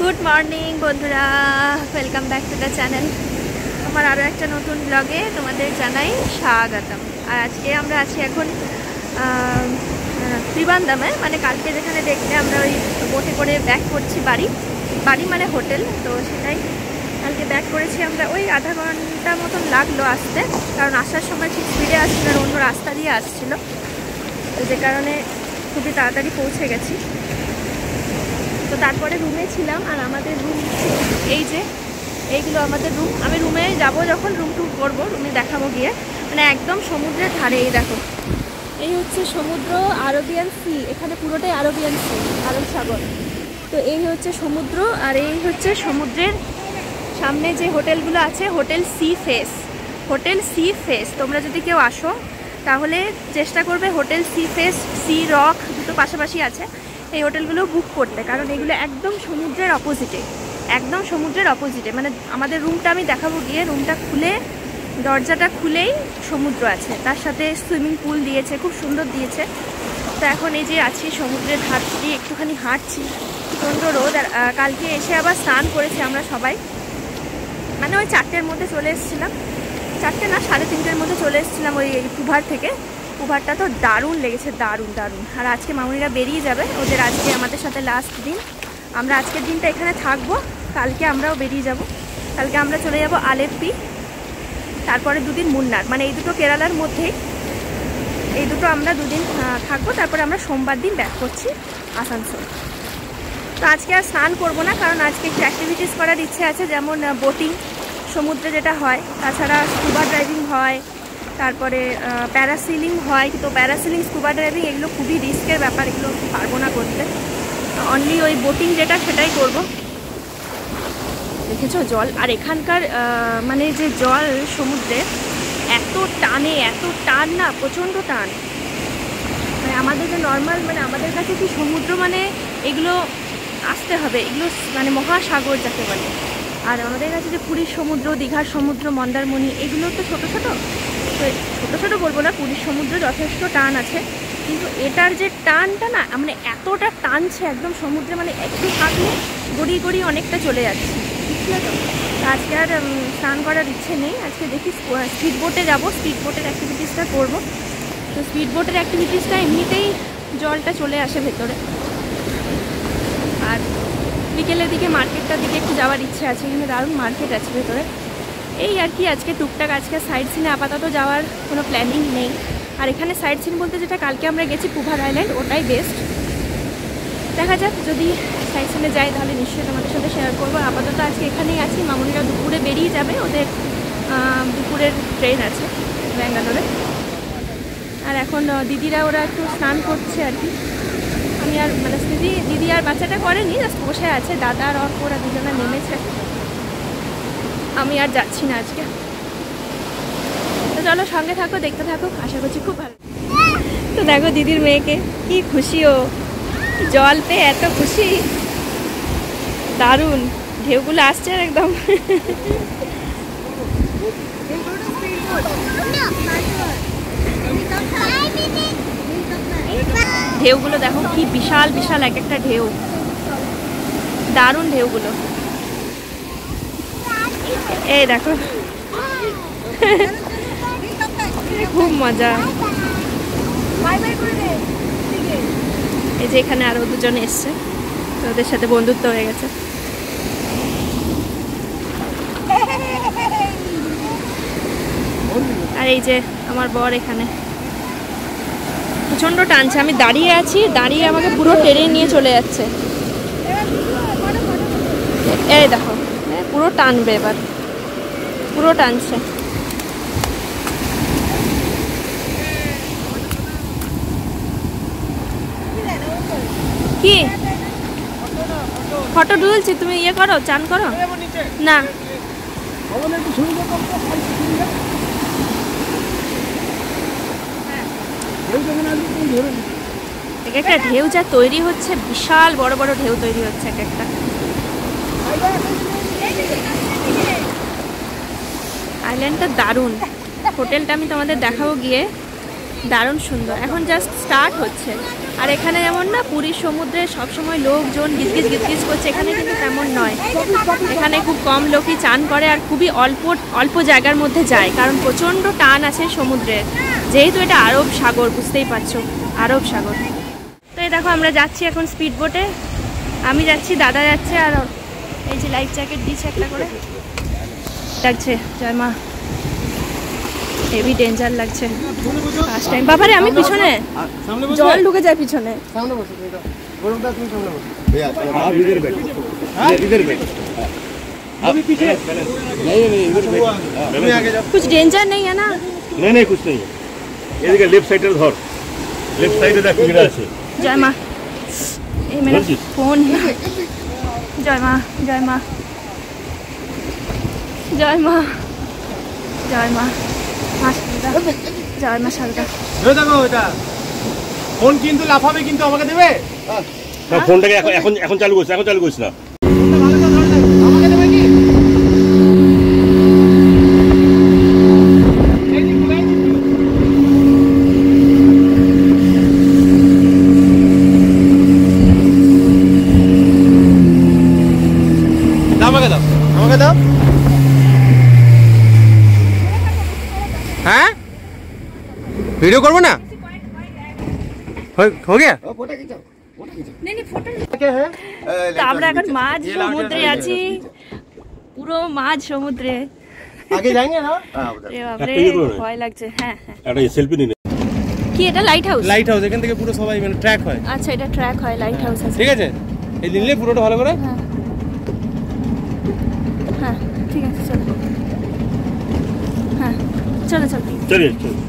Good morning বন্ধুরা, welcome back to the channel. আমার আরও একটা নতুন ব্লগে তোমাদের জানাই স্বাগতম। আর আজকে আমরা আছি এখন ত্রিবান্দামে, মানে কালকে যেখানে দেখলে আমরা ওই বোটে করে ব্যাক করছি বাড়ি মানে হোটেল, তো সেটাই কালকে ব্যাক করেছি আমরা। ওই আধা ঘন্টা মতন লাগলো আসতে, কারণ আসার সময় ঠিক স্পিডে আসছিল আর অন্য রাস্তা দিয়ে আসছিলো, যে কারণে খুবই তাড়াতাড়ি পৌঁছে গেছি। তো তারপরে রুমে ছিলাম, আর আমাদের রুম এই যে এইগুলো আমাদের রুম। আমি রুমে যাব যখন রুম টুর করবো, রুমে দেখাবো গিয়ে। মানে একদম সমুদ্রের ধারে, এই দেখো এই হচ্ছে সমুদ্র, আরবিয়ান সি, এখানে পুরোটাই আরবিয়ান সি, আরব সাগর। তো এই হচ্ছে সমুদ্র, আর এই হচ্ছে সমুদ্রের সামনে যে হোটেলগুলো আছে, হোটেল সি ফেস। তোমরা যদি কেউ আসো তাহলে চেষ্টা করবে hotel Sea Face, Sea Rock দুটো পাশাপাশি আছে, এই হোটেলগুলো বুক করতে, কারণ এগুলো একদম সমুদ্রের অপোজিটে। মানে আমাদের রুমটা আমি দেখাবো গিয়ে। রুমটা খুলে, দরজাটা খুলেই সমুদ্র আছে, তার সাথে সুইমিং পুল দিয়েছে, খুব সুন্দর দিয়েছে। তো এখন এই যে আছি সমুদ্রের ধার দিয়ে একটুখানি হাঁটছি, সুন্দর রোদ। আর কালকে এসে আবার স্নান করেছি আমরা সবাই, মানে ওই 4টের মধ্যে চলে এসেছিলাম, 4টে না 3:30-এর মধ্যে চলে এসেছিলাম ওই পুভার থেকে। পুভারটা তো দারুণ লেগেছে, দারুণ। আর আজকে মামুনিরা বেরিয়ে যাবে, ওদের আজকে আমাদের সাথে লাস্ট দিন। আমরা আজকের দিনটা এখানে থাকবো, কালকে আমরাও বেরিয়ে যাব। কালকে আমরা চলে যাব আলেপ্পি, তারপরে 2 দিন মুন্নার, মানে এই দুটো কেরালার মধ্যেই, এই দুটো আমরা 2 দিন থাকবো। তারপরে আমরা সোমবার দিন ব্যাক করছি আসানসোল। তো আজকে আর স্নান করবো না, কারণ আজকে একটু অ্যাক্টিভিটিস করার ইচ্ছে আছে, যেমন বোটিং সমুদ্রে যেটা হয়, তাছাড়া স্কুবা ড্রাইভিং হয়, তারপরে প্যারাসিলিং হয়। তো প্যারাসিলিং, স্কুবা ড্রাইভিং এগুলো খুবই রিস্কের ব্যাপার, এগুলো পারবো না করতে। অনলি ওই বোটিং যেটা সেটাই করব। দেখেছো জল, আর এখানকার মানে যে জল সমুদ্রে এত টান না, প্রচণ্ড টান। মানে আমাদের যে নর্মাল, মানে আমাদের কাছে কি সমুদ্র মানে এগুলো আসতে হবে, এগুলো মানে মহাসাগর যাকে বলে। আর আমাদের কাছে যে পুরীর সমুদ্র, দীঘার সমুদ্র, মন্দারমণি, এগুলো তো ছোটো ছোটো বলবো না, পুরীর সমুদ্র যথেষ্ট টান আছে, কিন্তু এটার যে টানটা না, মানে এতটা টানছে একদম সমুদ্রে, মানে একটু থাকলে গড়িয়ে অনেকটা চলে যাচ্ছে, বুঝলে তো। আজকে আর স্নান করার ইচ্ছে নেই, আজকে দেখি স্পিডবোটে যাব, স্পিডবোটের অ্যাক্টিভিটিসটা করব। তো স্পিডবোটের অ্যাক্টিভিটিসটা এমনিতেই জলটা চলে আসে ভেতরে। আর বিকেলের দিকে মার্কেটটার দিকে একটু যাওয়ার ইচ্ছে আছে, এখানে দারুণ মার্কেট আছে ভেতরে। এই আর কি, আজকে টুকটাক আজকে সাইড সিনে আপাতত যাওয়ার কোনো প্ল্যানিং নেই। আর এখানে সাইড সিন বলতে যেটা কালকে আমরা গেছি পুভার আইল্যান্ড, ওটাই বেস্ট। দেখা যাক, যদি সাইড সিনে যাই তাহলে নিশ্চয়ই তোমাদের সাথে শেয়ার করবো। আপাতত আজকে এখানেই আছি। মামুনিরা দুপুরে বেরিয়ে যাবে, ওদের দুপুরের ট্রেন আছে ব্যাঙ্গালোরে। আর এখন দিদিরা ওরা একটু স্নান করছে আর কি। আমি আর মানে দিদি আর বাচ্চাটা করেনি, জাস্ট বসে আছে। দাদা আর ওরা দুজনে নেমেছে, আমি আর যাচ্ছি না আজকে। তো চলো সঙ্গে থাকো, দেখতে থাকো, আশা করছি খুব ভালো। তো দেখো দিদির মেয়েকে, কি খুশি ও, জল পেয়ে এত খুশি, দারুণ। ঢেউগুলো আসছে একদম। ঢেউগুলো দেখো কি বিশাল এক একটা ঢেউ, দারুণ ঢেউগুলো। এই দেখো খুব মজা। এই যে এখানে আরো 2জন এসছে, তো ওদের সাথে বন্ধুত্ব হয়ে গেছে। আর এই যে আমার বর এখানে, প্রচণ্ড টানছে। আমি দাঁড়িয়ে আছি, দাঁড়িয়ে আমাকে পুরো টেনে নিয়ে চলে যাচ্ছে। এই দেখো পুরো টানবে, এবার পুরো টানছে। কি ফটো তুলছি, তুমি ইয়ে করো, চান করো না। একটা ঢেউ যা তৈরি হচ্ছে, বিশাল বড় ঢেউ তৈরি হচ্ছে এক একটা। আইল্যান্ডটা দারুণ। হোটেলটা আমি তোমাদের দেখাবো গিয়ে। দারুণ সুন্দর। এখন জাস্ট স্টার্ট হচ্ছে। আর এখানে যেমন না পুরীর সমুদ্রে সবসময় লোকজন গিজগিজ গিজগিজ করছে, এখানে কিন্তু তেমন নয়। এখানে খুব কম লোকই চান করে আর খুবই অল্প জায়গার মধ্যে যায়, কারণ প্রচণ্ড টান আছে সমুদ্রের, যেহেতু এটা আরব সাগর, বুঝতেই পারছো, আরব সাগর। তো এই দেখো আমরা যাচ্ছি এখন স্পিড বোটে, আমি যাচ্ছি, দাদা যাচ্ছে, আর এই যে লাইফ জ্যাকেট দিচ্ছে একটা করে, লাগছে। জয় মা, হেভি ডেঞ্জার লাগছে ফার্স্ট টাইম। বাবারে আমি পিছনে, জল ঢুকে যায় পিছনে। कुछ डेंजर नहीं है ना? नहीं कुछ नहीं है। ये देखिए लेफ्ट साइड धर, लेफ्ट साइड देख गिरा আছে। जय मां, ये मेरा फोन। जय मां, जय मां, जय मां, जय मां, জয় মা শারদা। দেখো এটা ফোন কিন্তু লাফাবে, কিন্তু আমাকে দেবে না, ফোনটাকে এখন চালু করছ, এখন চালু করছ না, আমাকে দেবে কি? আমাকে দাও, আমাকে দাও। হ্যাঁ वीडियो করব না? हो गया? তো আমরা এখন মাঝ সমুদ্রে আছি, পুরো মাঝ সমুদ্রে। আগে যাएंगे না? বাপরে ভয় লাগছে। হ্যাঁ হ্যাঁ, একটা সেলফি নিন। কি এটা লাইট হাউস? লাইট হাউস, এখান থেকে পুরো সবাই মানে ট্র্যাক হয়। আচ্ছা, এটা ট্র্যাক হয়, লাইট হাউস আছে, ঠিক আছে। এই নিলে পুরোটা ভালো করে। হ্যাঁ হ্যাঁ ঠিক আছে, চলো। হ্যাঁ চলো চলো চলো।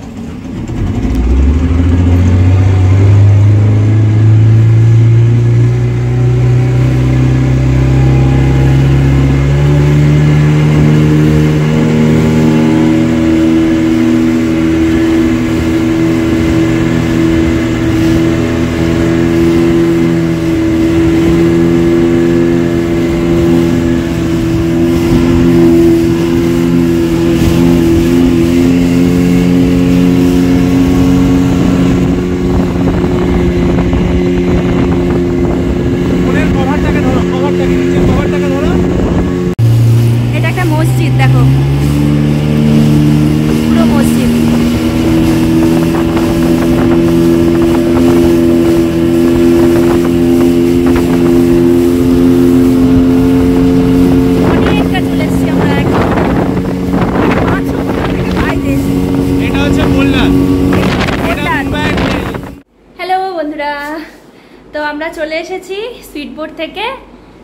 তো আমরা চলে এসেছি স্পিডবোট থেকে।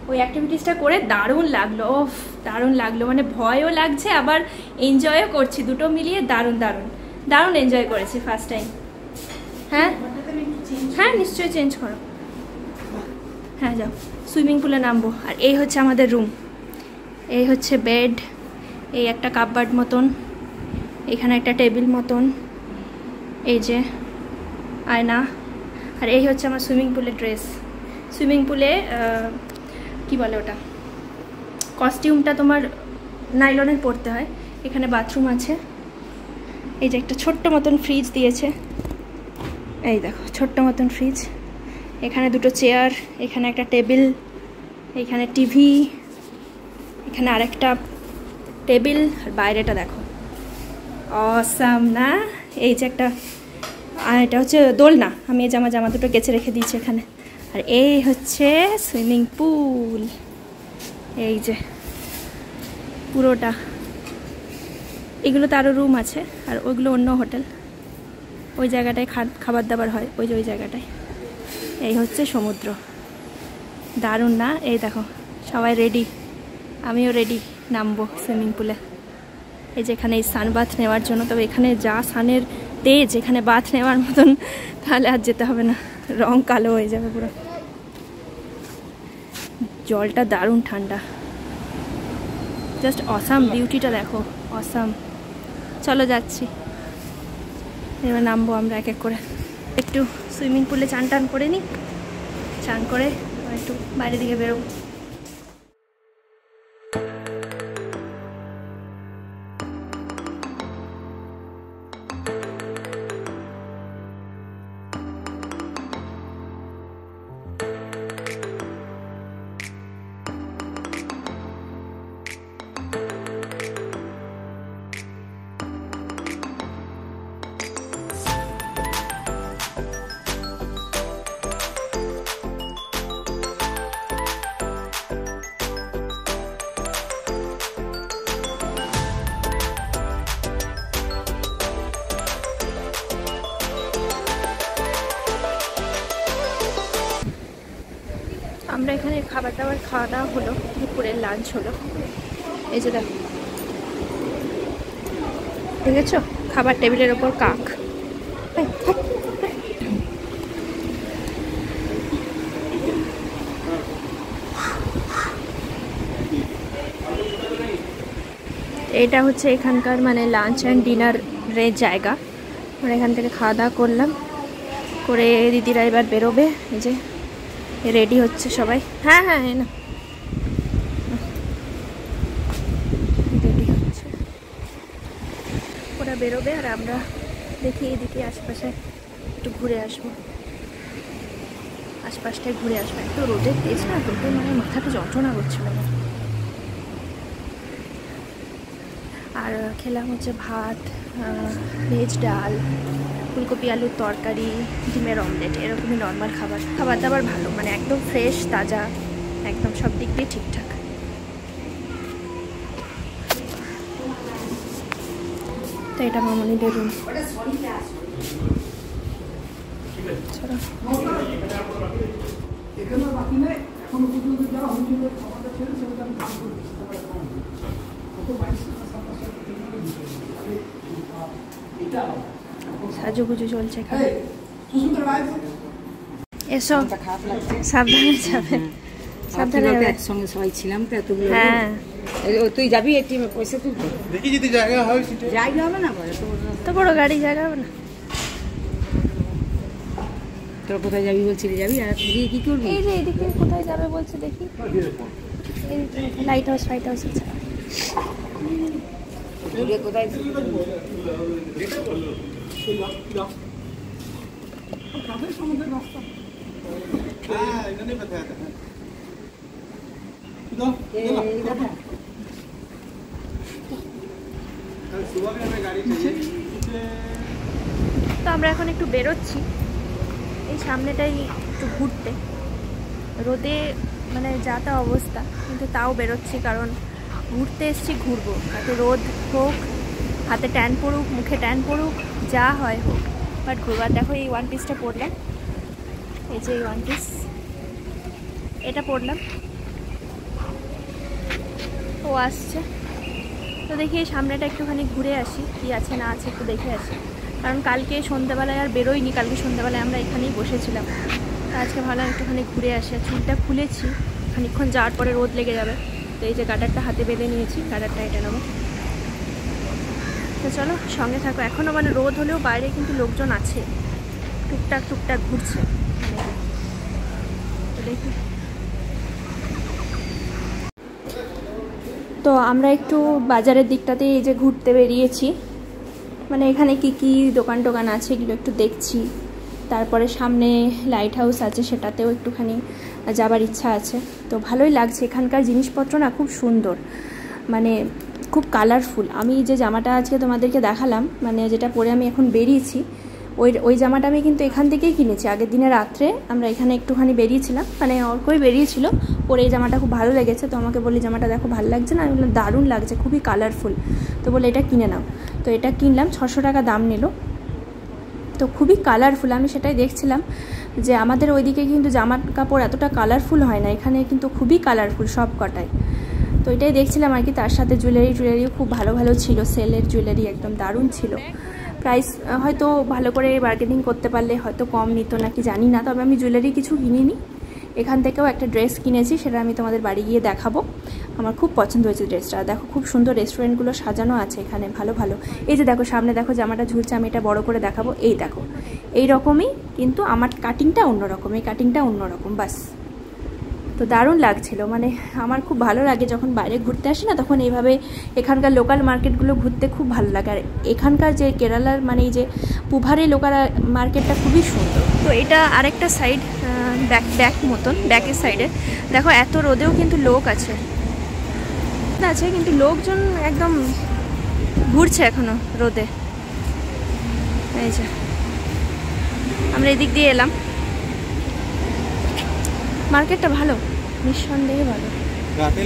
ওই অ্যাক্টিভিটিসটা করে দারুণ লাগলো, ওফ দারুণ লাগলো, মানে ভয়ও লাগছে আবার এনজয়ও করছি, দুটো মিলিয়ে দারুণ দারুণ দারুণ এনজয় করেছি ফার্স্ট টাইম। হ্যাঁ হ্যাঁ নিশ্চয়ই চেঞ্জ করো। হ্যাঁ যাও, সুইমিং পুলে নামবো। আর এই হচ্ছে আমাদের রুম, এই হচ্ছে বেড, এই একটা কাপবোর্ড মতন, এখানে একটা টেবিল মতন, এই যে আয়না, আর এই হচ্ছে আমার সুইমিং পুলের ড্রেস। সুইমিং পুলে কি বলে ওটা, কস্টিউমটা তোমার নাইলনের পরতে হয়। এখানে বাথরুম আছে, এই যে একটা ছোট্ট মতন ফ্রিজ দিয়েছে, এই দেখো ছোট্ট মতন ফ্রিজ, এখানে দুটো চেয়ার, এখানে একটা টেবিল, এখানে টিভি, এখানে আরেকটা টেবিল, আর বাইরেটা দেখো অসাম না। এই যে একটা, আর এটা হচ্ছে দোলনা, আমি এই জামা দুটো কেচে রেখে দিয়েছি এখানে। আর এই হচ্ছে সুইমিং পুল, এই যে পুরোটা। এগুলো তো আরও রুম আছে, আর ওইগুলো অন্য হোটেল, ওই জায়গাটায় খাবার দাবার হয়, ওই যে ওই জায়গাটায়। এই হচ্ছে সমুদ্র, দারুণ না? এই দেখো সবাই রেডি, আমিও রেডি নামবো সুইমিং পুলে। এই যে এখানে এই সানবাথ নেওয়ার জন্য, তবে এখানে যা সানের তেজ, এখানে বাথ নেওয়ার মতন তাহলে আর যেতে হবে না, রং কালো হয়ে যাবে পুরো। জলটা দারুণ ঠান্ডা, জাস্ট অসাম, বিউটিটা দেখো অসাম। চলো যাচ্ছি, এবার নামবো আমরা এক এক করে। একটু সুইমিং পুলে চান টান করে নিই, চান করে একটু বাইরের দিকে বেরোবো। এখানে খাবার দাবার খাওয়া দাওয়া হলো, দুপুরের লাঞ্চ হলো। এই যে দেখো, দেখেছো খাবার টেবিলের ওপর কাক। এটা হচ্ছে এখানকার মানে লাঞ্চ অ্যান্ড ডিনারের জায়গা। আমরা এখান থেকে খাওয়া দাওয়া করলাম, করে দিদিরা এবার বেরোবে। এই যে রেডি হচ্ছে সবাই। হ্যাঁ হ্যাঁ না রেডি হচ্ছে, ওরা বেরোবে আর আমরা দেখি এদিকে আশপাশে একটু ঘুরে আসবো, আশপাশটায় ঘুরে আসবো। একটু রোদের তেজ না, রোদে মানে মাথাটা যন্ত্রণা করছিল। আর খেলাম হচ্ছে ভাত, ভেজ ডাল, ফুলকপি আলুর তরকারি, ডিমের অমলেট, এরকমই নর্মাল খাবার। খাবার দাবার ভালো, মানে একদম ফ্রেশ তাজা, একদম সব দিক দিয়ে ঠিকঠাক। তো এটা মামনি বেরুন। সাজুগুজু চলছে এখানে। এসো, সাবধানে যাবে, সাবধানে যাবে। একসঙ্গে সবাই ছিলাম তো এতগুলো। হ্যাঁ তুই যাবি এটিএমে পয়সা তুলতে? দেখি যদি জায়গা হয়। জায়গা হবে না, তো বড় গাড়ি জায়গা হবে না। তোর কোথায় যাবি বলছিলি? যাবি আর গিয়ে কি করবি? এই যে এদিকে কোথায় যাবে বলছে, দেখি লাইট হাউস, লাইট হাউস আছে। কোথায় তো আমরা এখন একটু বেরোচ্ছি এই সামনেটাই একটু ঘুরতে। রোদে মানে যা তা অবস্থা, কিন্তু তাও বেরোচ্ছি কারণ ঘুরতে এসছি, ঘুরবো। হাতে রোদ হোক, হাতে ট্যান পড়ুক, মুখে ট্যান পড়ুক, যা হয় হোক, বাট ঘুরবার। দেখো এই ওয়ান পিসটা পরলাম, এই যে এই ওয়ান পিস এটা পরলাম। ও আসছে, তো দেখি এই সামনেটা একটুখানি ঘুরে আসি, কি আছে না আছে একটু দেখে আসি। কারণ কালকে সন্ধ্যাবেলায় আর বেরোইনি, কালকে সন্ধ্যাবেলায় আমরা এখানেই বসেছিলাম। আজকে ভাবলাম একটুখানি ঘুরে আসি। চুলটা খুলেছি, খানিকক্ষণ যাওয়ার পরে রোদ লেগে যাবে। তো এই যে গাডারটা হাতে বেঁধে নিয়েছি, গাডারটা এটা নেবো। তো চলো সঙ্গে থাকো। এখনও মানে রোদ হলেও বাইরে কিন্তু লোকজন আছে, টুকটাক টুকটাক ঘুরছে। তো দেখি। তো আমরা একটু বাজারের দিকটাতে এই যে ঘুরতে বেরিয়েছি, মানে এখানে কি কি দোকান টোকান আছে এগুলো একটু দেখছি। তারপরে সামনে লাইট হাউস আছে, সেটাতেও একটুখানি যাবার ইচ্ছা আছে। তো ভালোই লাগছে, এখানকার জিনিসপত্র না খুব সুন্দর, মানে খুব কালারফুল। আমি যে জামাটা আজকে তোমাদেরকে দেখালাম, মানে যেটা পরে আমি এখন বেরিয়েছি, ওই জামাটা আমি কিন্তু এখান থেকেই কিনেছি। আগের দিনে রাত্রে আমরা এখানে একটুখানি বেরিয়েছিলাম, মানে অর্কই বেরিয়েছিল, পরে এই জামাটা খুব ভালো লেগেছে। তো আমাকে বলি জামাটা দেখো ভালো লাগছে না? আমি বললাম দারুণ লাগছে, খুবই কালারফুল। তো বলে এটা কিনে নাও। তো এটা কিনলাম, 600 টাকা দাম নিল। তো খুবই কালারফুল। আমি সেটাই দেখছিলাম যে আমাদের ওইদিকে কিন্তু জামা কাপড় এতটা কালারফুল হয় না, এখানে কিন্তু খুবই কালারফুল সব কটাই। তো এটাই দেখছিলাম আর কি। তার সাথে জুয়েলারিও খুব ভালো ভালো ছিল, সেলের জুয়েলারি একদম দারুণ ছিল। প্রাইস হয়তো ভালো করে বার্গেনিং করতে পারলে হয়তো কম নিত নাকি জানি না, তবে আমি জুয়েলারি কিছু কিনিনি। এখান থেকেও একটা ড্রেস কিনেছি, সেটা আমি তোমাদের বাড়ি গিয়ে দেখাবো। আমার খুব পছন্দ হয়েছে ড্রেসটা। দেখো খুব সুন্দর রেস্টুরেন্টগুলো সাজানো আছে এখানে, ভালো ভালো। এই যে দেখো সামনে দেখো জামাটা ঝুলছে, আমি এটা বড় করে দেখাবো। এই দেখো এই রকমই, কিন্তু আমার কাটিংটা অন্যরকম, এই কাটিংটা অন্যরকম, বাস। তো দারুণ লাগছিল, মানে আমার খুব ভালো লাগে যখন বাইরে ঘুরতে আসি না, তখন এইভাবে এখানকার লোকাল মার্কেটগুলো ঘুরতে খুব ভালো লাগে। আর এখানকার যে কেরালার মানে এই যে পুভারে লোকাল মার্কেটটা খুবই সুন্দর। তো এটা আরেকটা সাইড, ব্যাক মতন, ব্যাকের সাইডে দেখো এত রোদেও কিন্তু লোক আছে, কিন্তু লোকজন একদম ঘুরছে এখনো রোদে। এই যে আমরা এদিক দিয়ে এলাম, মার্কেটটা ভালো, নিঃসন্দেহে ভালো। রাতে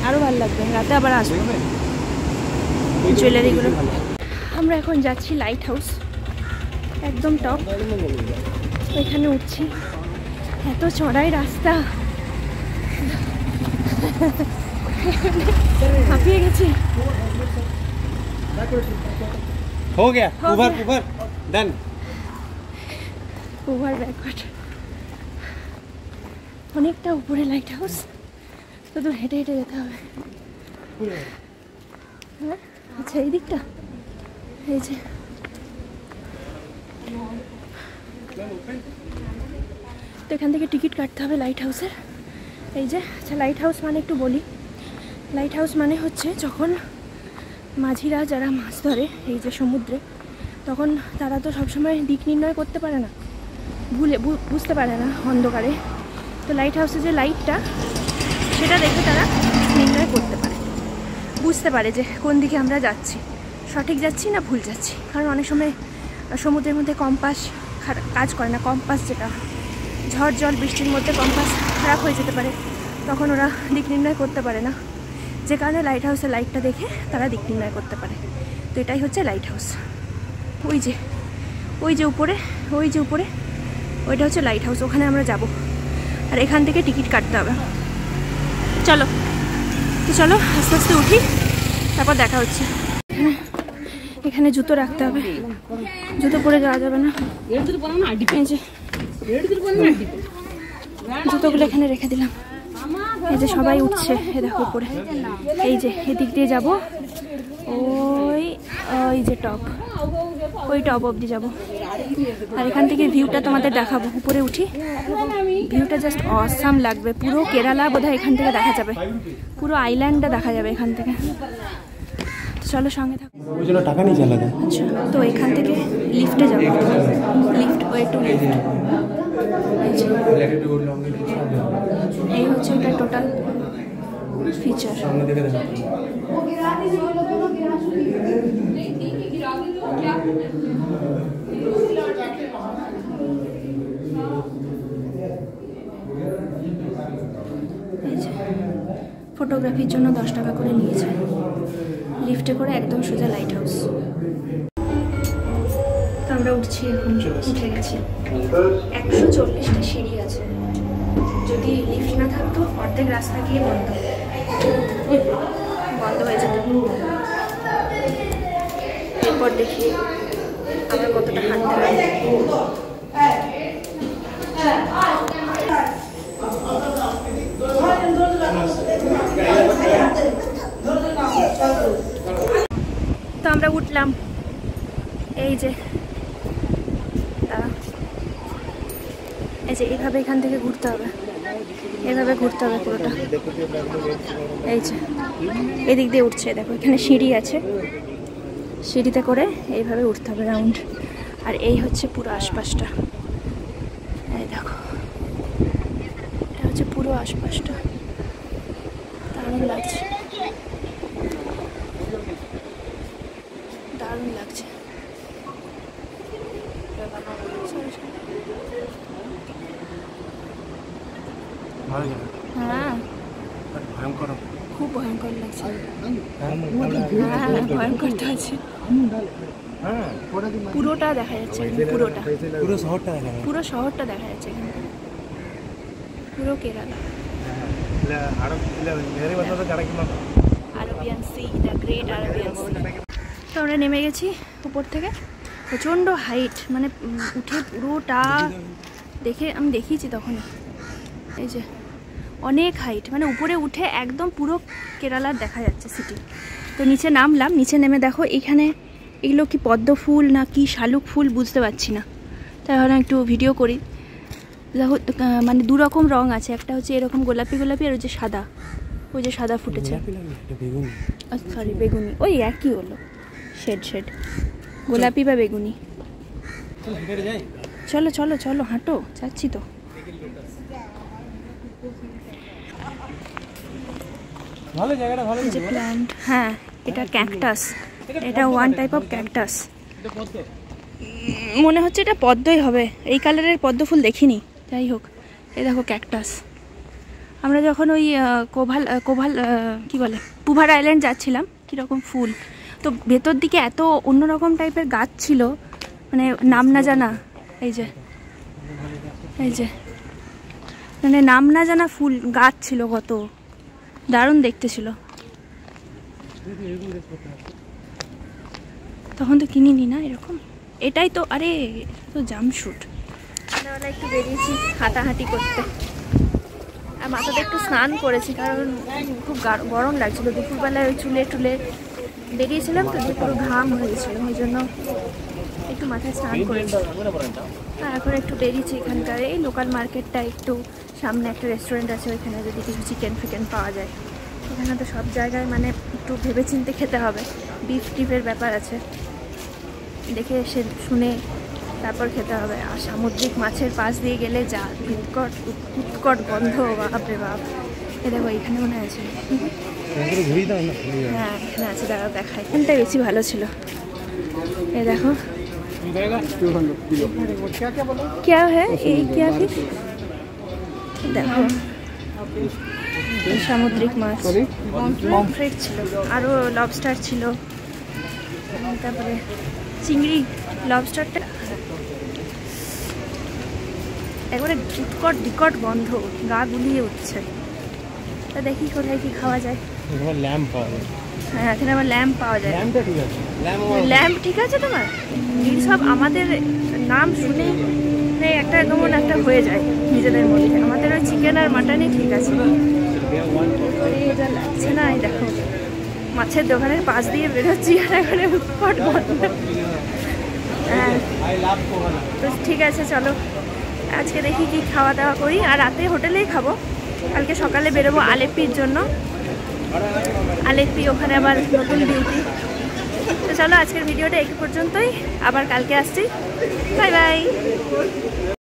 আরো ভালো লাগবে, রাতে আবার আসবো। জুয়েলারিগুলো। আমরা এখন যাচ্ছি লাইট হাউস, একদম টপ, ওইখানে উঠছি। এত চড়াই রাস্তা, হাঁপিয়ে গেছি। हो गया ऊपर ऊपर डन ওভার ব্যাকওয়ার্ড। অনেকটা উপরে লাইট হাউস, শুধু হেঁটে হেঁটে যেতে হবে। হ্যাঁ আচ্ছা এই দিকটা, এই যে তো এখান থেকে টিকিট কাটতে হবে লাইট হাউসের। এই যে আচ্ছা লাইট হাউস মানে একটু বলি, লাইট হাউস মানে হচ্ছে যখন মাঝিরা যারা মাছ ধরে এই যে সমুদ্রে, তখন তারা তো সবসময় দিক নির্ণয় করতে পারে না, বুঝতে পারে না অন্ধকারে। তো লাইট হাউসে যে লাইটটা সেটা দেখে তারা নির্ণয় করতে পারে, বুঝতে পারে যে কোন দিকে আমরা যাচ্ছি, সঠিক যাচ্ছি না ভুল যাচ্ছি। কারণ অনেক সময় সমুদ্রের মধ্যে কম্পাস কাজ করে না, কম্পাস যেটা ঝড় জল বৃষ্টির মধ্যে কম্পাস খারাপ হয়ে যেতে পারে, তখন ওরা দিক নির্ণয় করতে পারে না, যে কারণে লাইট হাউসের লাইটটা দেখে তারা দিক নির্ণয় করতে পারে। তো এটাই হচ্ছে লাইট হাউস। ওই যে উপরে ওইটা হচ্ছে লাইট হাউস, ওখানে আমরা যাব। আর এখান থেকে টিকিট কাটতে হবে। চলো তো চলো আস্তে আস্তে উঠি, তারপর দেখা হচ্ছে। এখানে জুতো রাখতে হবে, জুতো পরে যাওয়া যাবে না। এই যে জুতোগুলো এখানে রেখে দিলাম। এই যে সবাই উঠছে, এ দেখো উপরে। এই যে এদিক দিয়ে যাবো, ওই যে টপ, ওই টপ অবধি যাবো। আর এখান থেকে ভিউটা তোমাদের দেখাবো। উপরে উঠি, ভিউটা জাস্ট অসাম লাগবে। পুরো কেরালা বোধহয় এখান থেকে দেখা যাবে, পুরো আইল্যান্ডটা দেখা যাবে এখান থেকে। চলো সঙ্গে থাকো। টাকা নিয়ে চলে। আচ্ছা তো এখান থেকে লিফটে যাবো, লিফট ওয়ে টু লিফট। এই হচ্ছে ওটা টোটাল ফিচার। ফটোগ্রাফির জন্য 10 টাকা করে নিয়েছে, লিফটে করে একদম সোজা লাইট হাউস। তো আমরা উঠছি, এখন উঠে গেছি। 140টা সিঁড়ি আছে, যদি লিফট না থাকতো অর্ধেক রাস্তা গিয়ে বন্ধ হয়ে যেত। এরপর দেখি আমরা কতটা হাঁটতে পারি। তো আমরা উঠলাম, এই যে এইভাবে এখান থেকে ঘুরতে হবে, এভাবে ঘুরতে হবে পুরোটা। এই যে এদিক দিয়ে উঠছে, দেখো এখানে সিঁড়ি আছে, সিঁড়িতে করে এইভাবে উঠতে হবে রাউন্ড। আর এই হচ্ছে পুরো আশপাশটা, এই দেখো এটা হচ্ছে পুরো আশপাশটা, দারুণ লাগছে, দারুণ লাগছে। হ্যাঁ খুব ভয়ঙ্কর লাগছে, ভয়ঙ্কর তো আছে। পুরোটা দেখা যাচ্ছে, পুরো শহরটা দেখা যাচ্ছে এখানে, পুরো Kerala. Arabian Sea, the great Arabian Sea. তো আমরা নেমে গেছি উপর থেকে, প্রচণ্ড হাইট, মানে উঠে পুরোটা দেখে আমি দেখিয়েছি তখন। এই যে অনেক হাইট, মানে উপরে উঠে একদম পুরো কেরালার দেখা যাচ্ছে সিটি। তো নিচে নামলাম, নিচে নেমে দেখো এখানে এগুলো কি পদ্ম ফুল না কি শালুক ফুল বুঝতে পারছি না, তাই ভাবলাম একটু ভিডিও করি। দেখো মানে দু রকম রং আছে, একটা হচ্ছে এরকম গোলাপি গোলাপি, আর ওই যে সাদা, ওই যে সাদা ফুটেছে, সরি বেগুনি, ওই একই হলো, শেড গোলাপি বা বেগুনি। চলো চলো চলো হাঁটো, যাচ্ছি তো। ভালো জায়গাটা, ভালো যে প্ল্যান্ট, হ্যাঁ এটা ক্যাকটাস, এটা ওয়ান টাইপ অফ ক্যাকটাস, মনে হচ্ছে এটা পদ্মই হবে, এই কালারের পদ্ম ফুল দেখিনি। যাই হোক এই দেখো ক্যাকটাস। আমরা যখন ওই কোভাল কি বলে পুভার আইল্যান্ড যাচ্ছিলাম, কীরকম ফুল, তো ভেতর দিকে এত অন্যরকম টাইপের গাছ ছিল, মানে নাম না জানা, এই যে মানে নাম না জানা ফুল গাছ ছিল কত, দারুণ দেখতে ছিল। তখন তো কিনিনি না এরকম। এটাই তো, আরে তো জামশুট। সন্ধ্যাবেলা একটু বেরিয়েছি হাঁটাহাঁটি করতে, আর মাথাতে একটু স্নান করেছি কারণ খুব গরম লাগছিল। দুপুরবেলায় ওই চুলে টুলে বেরিয়েছিলাম তো, যে পুরো ঘাম হয়ে গেছিলো, ওই জন্য একটু মাথায় স্নান করেছি। আর এখন একটু বেরিয়েছি এখানকার এই লোকাল মার্কেটটা, একটু সামনে একটা রেস্টুরেন্ট আছে, ওইখানে যদি কিছু চিকেন ফিকেন পাওয়া যায়। এখানে তো সব জায়গায় মানে একটু ভেবেচিন্তে খেতে হবে, বিফ টিফের ব্যাপার আছে, দেখে এসে শুনে তারপর খেতে হবে। আর সামুদ্রিক মাছের পাশ দিয়ে গেলে যা উৎকট গন্ধ, বাপরে বাপ। এ দেখো এখানে মনে আছে, হ্যাঁ এখানে আছে, দাঁড়াও দেখাই। এখানটাই বেশি ভালো ছিল। এ দেখো क्या है ये, क्या फिश? দেখো সামুদ্রিক মাছ, পমফ্রেট ছিল, আরও লবস্টার ছিল, তারপরে চিংড়ি। লবস্টারটা একবারে উৎকট বিকট গন্ধ, গা গুলিয়ে উঠছে। তা দেখি কোথায় কি খাওয়া যায়। ল্যাম্প পাওয়া যায়। হ্যাঁ এখানে আবার ল্যাম্প পাওয়া যায়। ল্যাম্পটা ঠিক আছে, ল্যাম্প ঠিক আছে তোমার? এই সব আমাদের নাম শুনে একটা কেমন একটা হয়ে যায় নিজেদের মধ্যে। আমাদের ওই চিকেন আর মাটনই ঠিক আছে। এটা লাগছে না, এই দেখো মাছের দোকানের পাশ দিয়ে বেরোচ্ছি আর এখানে উৎকট গন্ধ। হ্যাঁ তো ঠিক আছে, চলো আজকে দেখি কি খাওয়া দাওয়া করি। আর রাতে হোটেলেই খাবো, কালকে সকালে বেরোবো আলেপ্পির জন্য। আলেপ্পি ওখানে আবার নতুন ডিউটি। তো চলো আজকের ভিডিওটা এই পর্যন্তই, আবার কালকে আসছি। Bye bye.